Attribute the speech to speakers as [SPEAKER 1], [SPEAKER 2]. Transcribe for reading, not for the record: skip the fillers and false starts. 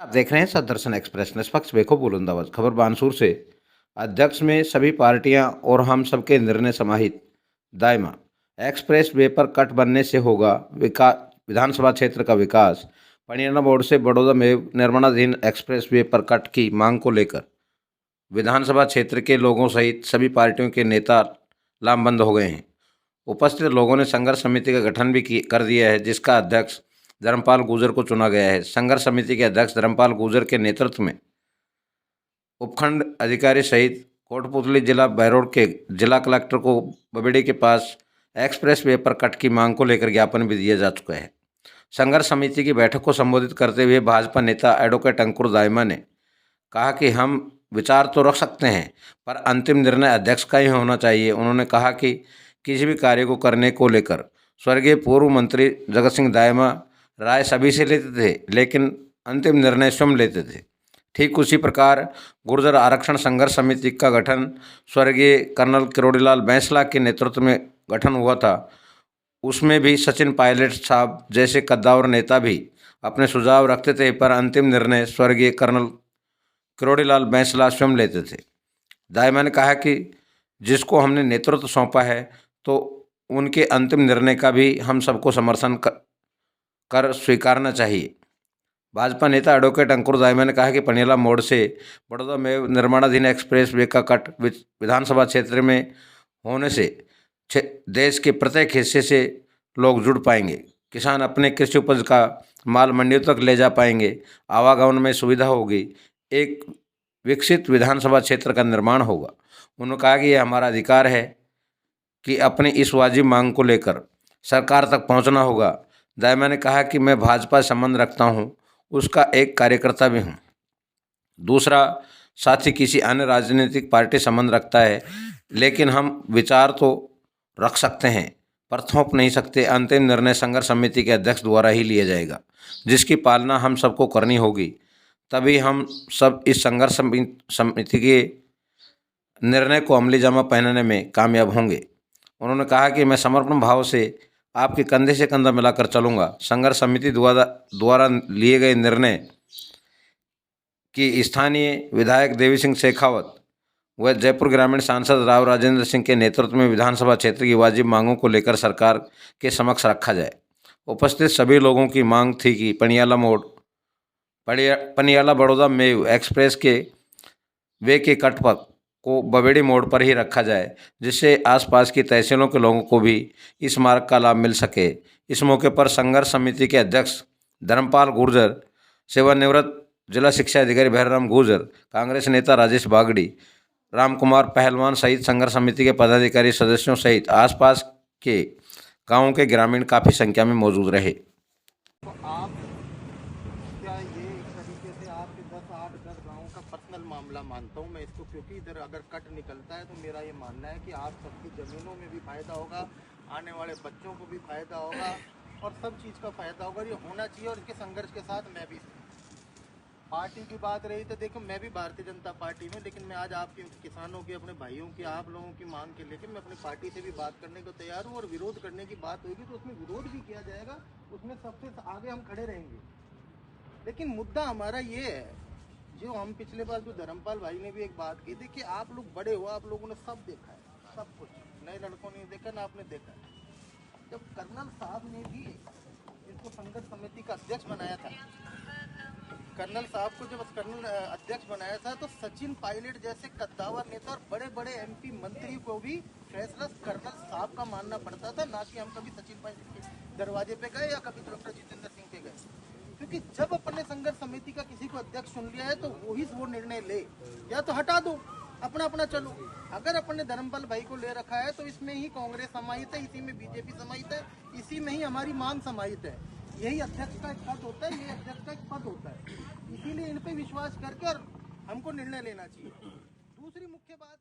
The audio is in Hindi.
[SPEAKER 1] आप देख रहे हैं सदर्शन एक्सप्रेस निष्पक्ष बेखो बुलंदाबाद खबर बानसूर से। अध्यक्ष में सभी पार्टियां और हम सबके निर्णय समाहित। दायमा एक्सप्रेस वे पर कट बनने से होगा विकास, विधानसभा क्षेत्र का विकास। परियाणा बोर्ड से बड़ौदा में निर्माणाधीन एक्सप्रेस वे पर कट की मांग को लेकर विधानसभा क्षेत्र के लोगों सहित सभी पार्टियों के नेता लामबंद हो गए हैं। उपस्थित लोगों ने संघर्ष समिति का गठन भी कर दिया है, जिसका अध्यक्ष धर्मपाल गुर्जर को चुना गया है। संघर्ष समिति के अध्यक्ष धर्मपाल गुर्जर के नेतृत्व में उपखंड अधिकारी सहित कोटपुतली जिला बहरोड के जिला कलेक्टर को बबेड़ी के पास एक्सप्रेस वे पर कट की मांग को लेकर ज्ञापन भी दिया जा चुका है। संघर्ष समिति की बैठक को संबोधित करते हुए भाजपा नेता एडवोकेट अंकुर दायमा ने कहा कि हम विचार तो रख सकते हैं, पर अंतिम निर्णय अध्यक्ष का ही होना चाहिए। उन्होंने कहा कि किसी भी कार्य को करने को लेकर स्वर्गीय पूर्व मंत्री जगत सिंह दायमा राय सभी से लेते थे, लेकिन अंतिम निर्णय स्वयं लेते थे। ठीक उसी प्रकार गुर्जर आरक्षण संघर्ष समिति का गठन स्वर्गीय कर्नल किरोड़ीलाल बैंसला के नेतृत्व में गठन हुआ था। उसमें भी सचिन पायलट साहब जैसे कद्दावर नेता भी अपने सुझाव रखते थे, पर अंतिम निर्णय स्वर्गीय कर्नल किरोड़ीलाल बैंसला स्वयं लेते थे। दायमा ने कहा कि जिसको हमने नेतृत्व सौंपा है, तो उनके अंतिम निर्णय का भी हम सबको समर्थन कर स्वीकारना चाहिए। भाजपा नेता एडवोकेट अंकुर दायमा ने कहा कि पनियाला मोड़ से बड़ौदा में निर्माणाधीन एक्सप्रेस वे का कट विधानसभा क्षेत्र में होने से देश के प्रत्येक हिस्से से लोग जुड़ पाएंगे। किसान अपने कृषि उपज का माल मंडियों तक ले जा पाएंगे। आवागमन में सुविधा होगी। एक विकसित विधानसभा क्षेत्र का निर्माण होगा। उन्होंने कहा कि यह हमारा अधिकार है कि अपनी इस वाजिब मांग को लेकर सरकार तक पहुंचना होगा। दायमा ने कहा कि मैं भाजपा से संबंध रखता हूं, उसका एक कार्यकर्ता भी हूं। दूसरा साथी किसी अन्य राजनीतिक पार्टी संबंध रखता है, लेकिन हम विचार तो रख सकते हैं, पर थोप नहीं सकते। अंतिम निर्णय संघर्ष समिति के अध्यक्ष द्वारा ही लिया जाएगा, जिसकी पालना हम सबको करनी होगी। तभी हम सब इस संघर्ष समिति के निर्णय को अमली जामा पहनाने में कामयाब होंगे। उन्होंने कहा कि मैं समर्पण भाव से आपके कंधे से कंधा मिलाकर चलूंगा। संघर्ष समिति द्वारा लिए गए निर्णय कि स्थानीय विधायक देवी सिंह शेखावत व जयपुर ग्रामीण सांसद राव राजेंद्र सिंह के नेतृत्व में विधानसभा क्षेत्र की वाजिब मांगों को लेकर सरकार के समक्ष रखा जाए। उपस्थित सभी लोगों की मांग थी कि पनियाला बड़ौदा मेव एक्सप्रेस के वे के कट पर को बबेड़ी मोड़ पर ही रखा जाए, जिससे आसपास की तहसीलों के लोगों को भी इस मार्ग का लाभ मिल सके। इस मौके पर संघर्ष समिति के अध्यक्ष धर्मपाल गुर्जर, सेवानिवृत्त जिला शिक्षा अधिकारी भैरराम गुर्जर, कांग्रेस नेता राजेश बागड़ी, राम कुमार पहलवान सहित संघर्ष समिति के पदाधिकारी सदस्यों सहित आसपास के गाँवों के ग्रामीण काफ़ी संख्या में मौजूद रहे।
[SPEAKER 2] तो आप क्या ये एक तरीके से आपके 10 गाँवों का पर्सनल मामला मानता हूँ मैं इसको, क्योंकि इधर अगर कट निकलता है तो मेरा ये मानना है कि आप सबकी ज़मीनों में भी फ़ायदा होगा, आने वाले बच्चों को भी फ़ायदा होगा और सब चीज़ का फ़ायदा होगा। ये होना चाहिए और इसके संघर्ष के साथ मैं भी। पार्टी की बात रही तो देखो, मैं भी भारतीय जनता पार्टी में, लेकिन मैं आज आपके किसानों की, अपने भाइयों की, आप लोगों की मांग के लेकर मैं अपनी पार्टी से भी बात करने को तैयार हूँ। और विरोध करने की बात होगी तो उसमें विरोध भी किया जाएगा, उसमें सबसे आगे हम खड़े रहेंगे। लेकिन मुद्दा हमारा ये है, जो हम पिछले बार जो धर्मपाल भाई ने भी एक बात की, देखिए आप लोग बड़े हो, आप लोगों ने सब देखा है, सब कुछ। नए लड़कों ने देखा ना, आपने देखा है। जब कर्नल साहब ने भी इसको संघर्ष समिति का अध्यक्ष बनाया था, कर्नल साहब को जब कर्नल अध्यक्ष बनाया था, तो सचिन पायलट जैसे कद्दावर नेता और बड़े बड़े एमपी मंत्री को भी फैसला कर्नल साहब का मानना पड़ता था, ना कि हम कभी सचिन पायलट के दरवाजे पे गए या कभी डॉक्टर जितेंद्र सिंह के गए। क्योंकि जब अपने संघर्ष समिति का किसी को अध्यक्ष चुन लिया है तो वो निर्णय ले, या तो हटा दो, अपना अपना चलो। अगर अपने धर्मपाल भाई को ले रखा है तो इसमें ही कांग्रेस समाहित है, इसी में बीजेपी समाहित है, इसी में ही हमारी मांग समाहित है। यही अध्यक्ष का एक पद होता है, ये अध्यक्ष का एक पद होता है। इसीलिए इन पे विश्वास करके और हमको निर्णय लेना चाहिए। दूसरी मुख्य बात